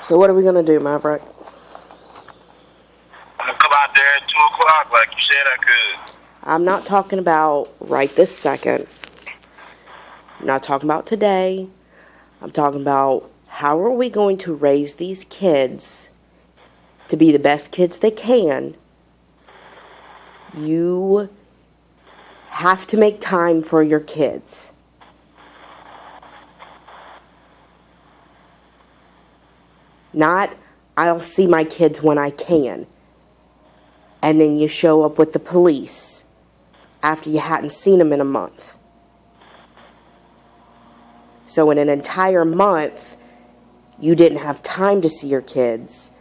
So what are we going to do, Maverick? I'm going to come out there at 2 o'clock like you said I could. I'm not talking about right this second. I'm not talking about today. I'm talking about how are we going to raise these kids to be the best kids they can. You have to make time for your kids. Not, I'll see my kids when I can. And then you show up with the police after you hadn't seen them in a month. So in an entire month, you didn't have time to see your kids.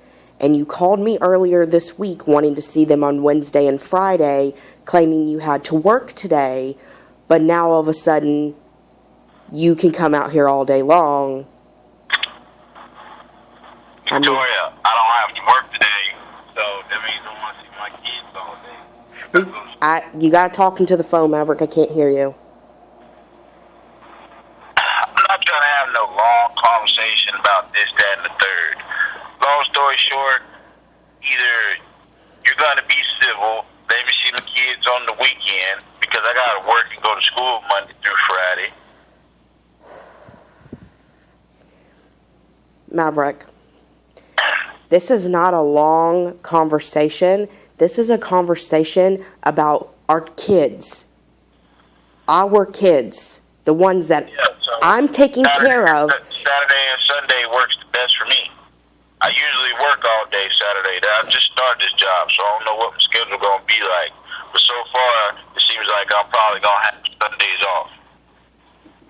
And you called me earlier this week wanting to see them on Wednesday and Friday, claiming you had to work today. But now all of a sudden, you can come out here all day long. Victoria, I don't have to work today, so that means I want to see my kids all day. You got to talk into the phone, Maverick. I can't hear you. I'm not trying to have no long conversation about this, that, and the third. Long story short, either you're going to be civil, let me see my kids on the weekend, because I got to work and go to school Monday through Friday. Maverick, this is not a long conversation. This is a conversation about our kids. Our kids. The ones that I'm taking care of. Saturday and Sunday works the best for me. I usually work all day Saturday. I just started this job, so I don't know what my schedule is going to be like. But so far, it seems like I'm probably going to have Sundays off.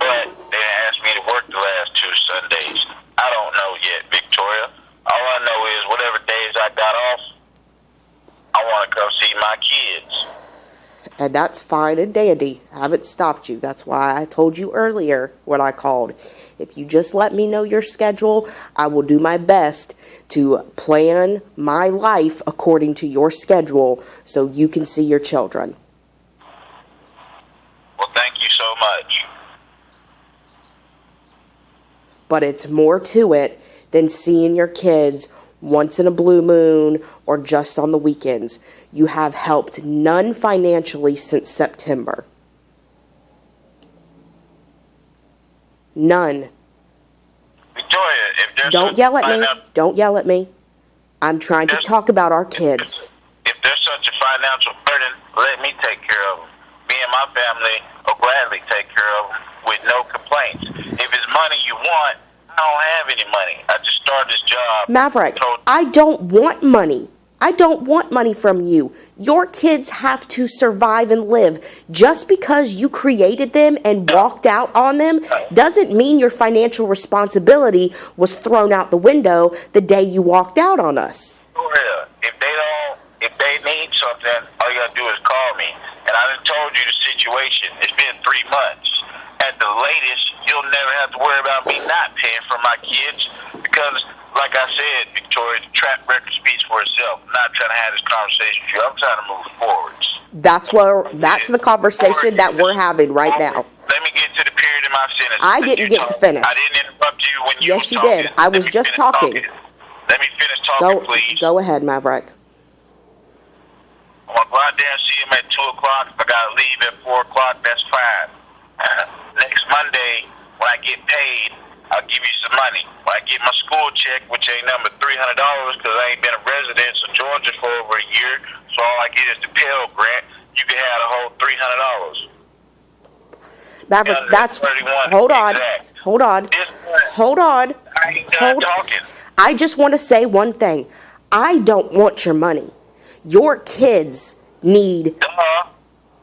But they asked me to work the last 2 Sundays. I don't know yet, Victoria. All I know is whatever days I got off, I want to come see my kids. And that's fine and dandy. I haven't stopped you. That's why I told you earlier when I called. If you just let me know your schedule, I will do my best to plan my life according to your schedule so you can see your children. Well, thank you so much. But it's more to it than seeing your kids once in a blue moon or just on the weekends. You have helped none financially since September. None. Victoria, if there's Don't yell at me. Don't yell at me. I'm trying to talk about our kids. If there's such a financial burden, let me take care of them. Me and my family will gladly take care of them with no complaints. If it's money you want, I don't have any money. I just started this job. Maverick, I don't want money. I don't want money from you. Your kids have to survive and live. Just because you created them and walked out on them doesn't mean your financial responsibility was thrown out the window the day you walked out on us. If they need something, all you gotta do is call me. And I done told you the situation. It's been 3 months. At the latest, you'll never have to worry about me not paying for my kids because, like I said, Victoria, the track record speaks for itself. I'm not trying to have this conversation with you. I'm trying to move forwards. That's the conversation that we're having right now. Let me get to the period of my sentence. I didn't get to finish. I didn't interrupt you when you were talking. Yes, you did. I was just talking. Let me finish talking, please. Go ahead, Maverick. I'm going to go out there and see him at 2 o'clock. If I got to leave at 4 o'clock, that's fine. Next Monday, when I get paid, I'll give you some money. When I get my school check, which ain't number $300 because I ain't been a resident of Georgia for over a year, so all I get is the Pell Grant, you can have the whole $300. Maverick, hold on. I ain't done talking. I just want to say one thing. I don't want your money. Your kids need...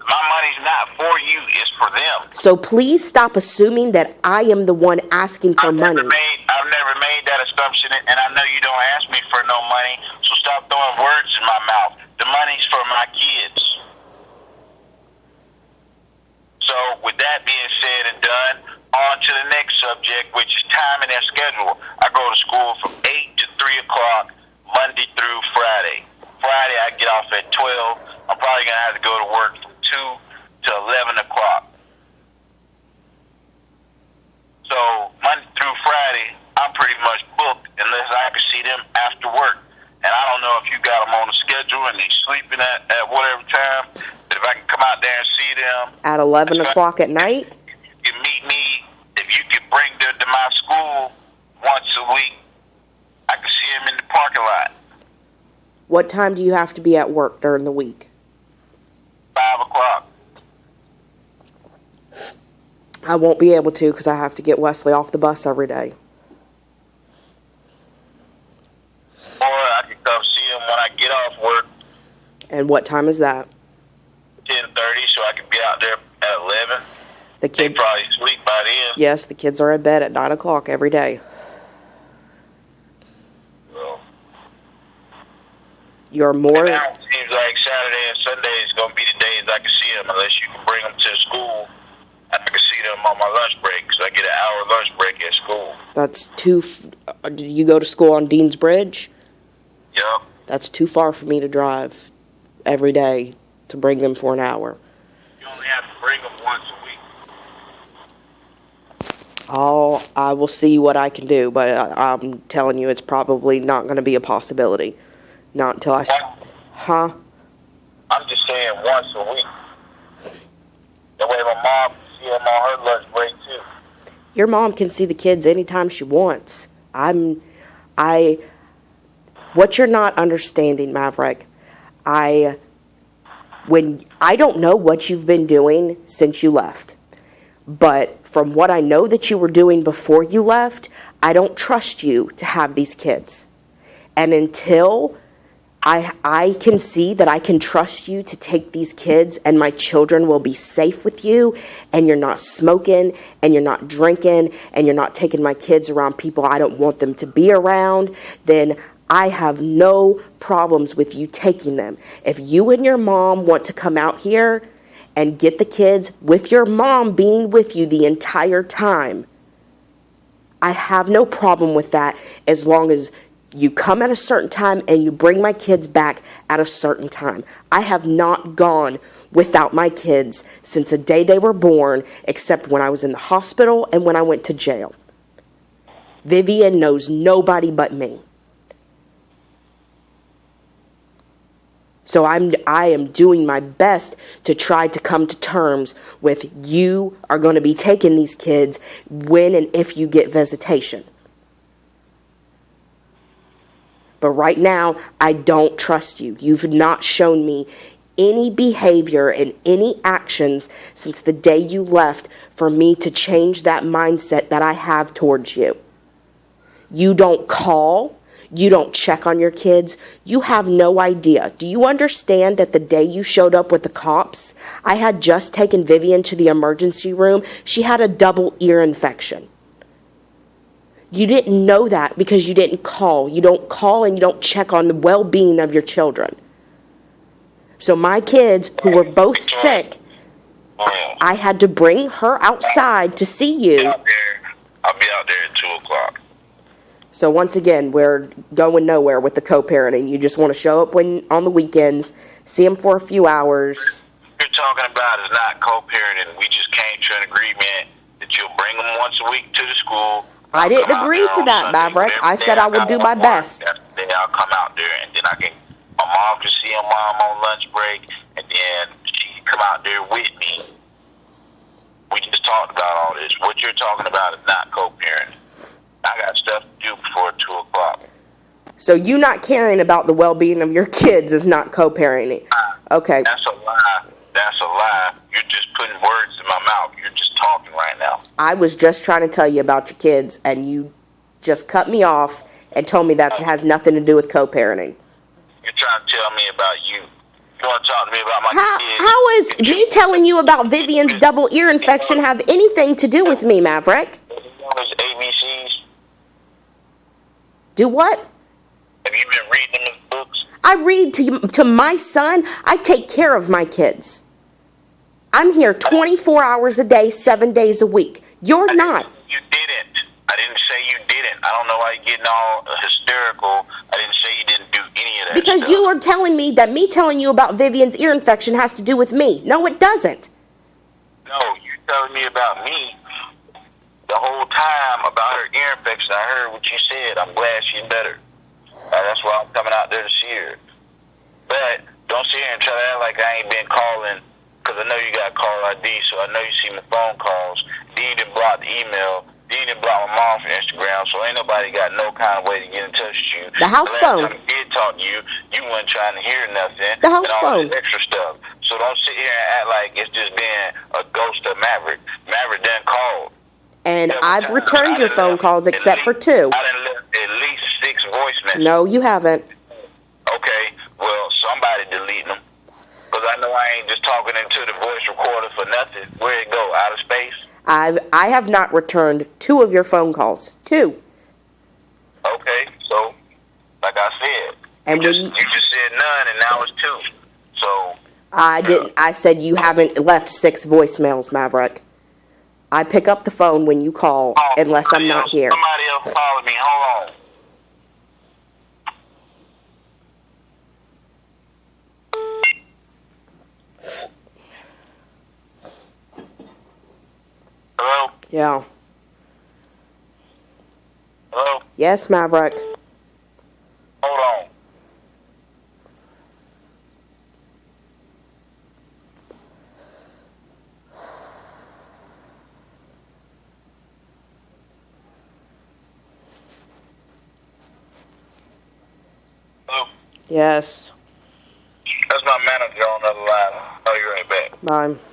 My money's not for you, it's for them. So please stop assuming that I am the one asking for money. I've never made that assumption, and I know you don't ask me for no money, so stop throwing words in my mouth. The money's for my kids. So with that being said and done, on to the next subject, which is time and their schedule. I go to school from 8 to 3 o'clock, Monday through Friday. Friday I get off at 12. I'm probably going to have to go to work from 2 to 11 o'clock. So Monday through Friday, I'm pretty much booked unless I can leaving at whatever time, if I can come out there and see them. At 11 o'clock at night? You can meet me. If you could bring them to my school once a week, I can see them in the parking lot. What time do you have to be at work during the week? 5 o'clock. I won't be able to because I have to get Wesley off the bus every day. Or I can come see him when I get off work. And what time is that? 10:30, so I can be out there at 11. The They kid. probably sleep by then. Yes, the kids are in bed at 9 o'clock every day. So, You're more. now it seems like Saturday and Sunday is going to be the days I can see them, unless you can bring them to school. I can see them on my lunch break, because I get an hour lunch break at school. That's too. You go to school on Dean's Bridge? Yup. That's too far for me to drive every day to bring them for an hour. You only have to bring them once a week. I will see what I can do, but I'm telling you, it's probably not going to be a possibility. Not until I. Huh? I'm just saying once a week. That way my mom can see them on her lunch break, too. Your mom can see the kids anytime she wants. What you're not understanding, Maverick, I don't know what you've been doing since you left. But from what I know that you were doing before you left, I don't trust you to have these kids. And until I can see that I can trust you to take these kids and my children will be safe with you, and you're not smoking and you're not drinking and you're not taking my kids around people I don't want them to be around, then I have no problems with you taking them. If you and your mom want to come out here and get the kids with your mom being with you the entire time, I have no problem with that, as long as you come at a certain time and you bring my kids back at a certain time. I have not gone without my kids since the day they were born, except when I was in the hospital and when I went to jail. Vivian knows nobody but me. So I am doing my best to try to come to terms with, you are going to be taking these kids when and if you get visitation. But right now, I don't trust you. You've not shown me any behavior and any actions since the day you left for me to change that mindset that I have towards you. You don't call. You don't check on your kids. You have no idea. Do you understand that the day you showed up with the cops, I had just taken Vivian to the emergency room. She had a double ear infection. You didn't know that because you didn't call. You don't call and you don't check on the well-being of your children. So my kids, who were both sick, I had to bring her outside to see you. I'll be out there at 2 o'clock. So once again, we're going nowhere with the co-parenting. You just want to show up on the weekends, see them for a few hours. What you're talking about is not co-parenting. We just came to an agreement that you'll bring them once a week to the school. I didn't agree to that, Maverick. I said I would do my best. Then I'll come out there, and then my mom can see her mom on lunch break, and then she can come out there with me. We just talked about all this. What you're talking about is not co-parenting. I got stuff to do before 2 o'clock. So you not caring about the well-being of your kids is not co-parenting. Okay. That's a lie. That's a lie. You're just putting words in my mouth. You're just talking right now. I was just trying to tell you about your kids, and you just cut me off and told me that has nothing to do with co-parenting. You're trying to tell me about you. You want to talk to me about my kids? How is me telling you about Vivian's double ear infection have anything to do with me, Maverick? ABCs. Do what? Have you been reading those books? I read to my son. I take care of my kids. I'm here 24 hours a day, 7 days a week. You're not. You didn't. I didn't say you didn't. I don't know why you're getting all hysterical. I didn't say you didn't do any of that Because stuff. you are telling me that me telling you about Vivian's ear infection has to do with me. No, it doesn't. No, you're telling me about me. The whole time about her ear infection, I heard what you said. I'm glad she's better. That's why I'm coming out there to see her. But Don't sit here and try to act like I ain't been calling, because I know you got call ID, so I know you see my phone calls. Then you done block the email. Then you done block my mom from Instagram, so ain't nobody got no kind of way to get in touch with you. The house phone. Last time I did talk to you, you wasn't trying to hear nothing. The house and all phone. this extra stuff. So don't sit here and act like it's just being a ghost of Maverick. Maverick done called. And Several I've times. returned your phone calls except for 2. I done left at least 6 voice messages. No, you haven't. Okay, well, somebody deleting them. Because I know I ain't just talking into the voice recorder for nothing. Where'd it go? Out of space? I have not returned 2 of your phone calls. 2. Okay, so, like I said, And you when just said none, and now it's 2. So, I didn't. I said you haven't left 6 voicemails, Maverick. I pick up the phone when you call, unless I'm not here. Somebody else calling me. Hold on. Hello? Yeah. Hello? Yes, Maverick. Hold on. Hello? Yes. That's my manager on the other line. I'll be right back. Bye.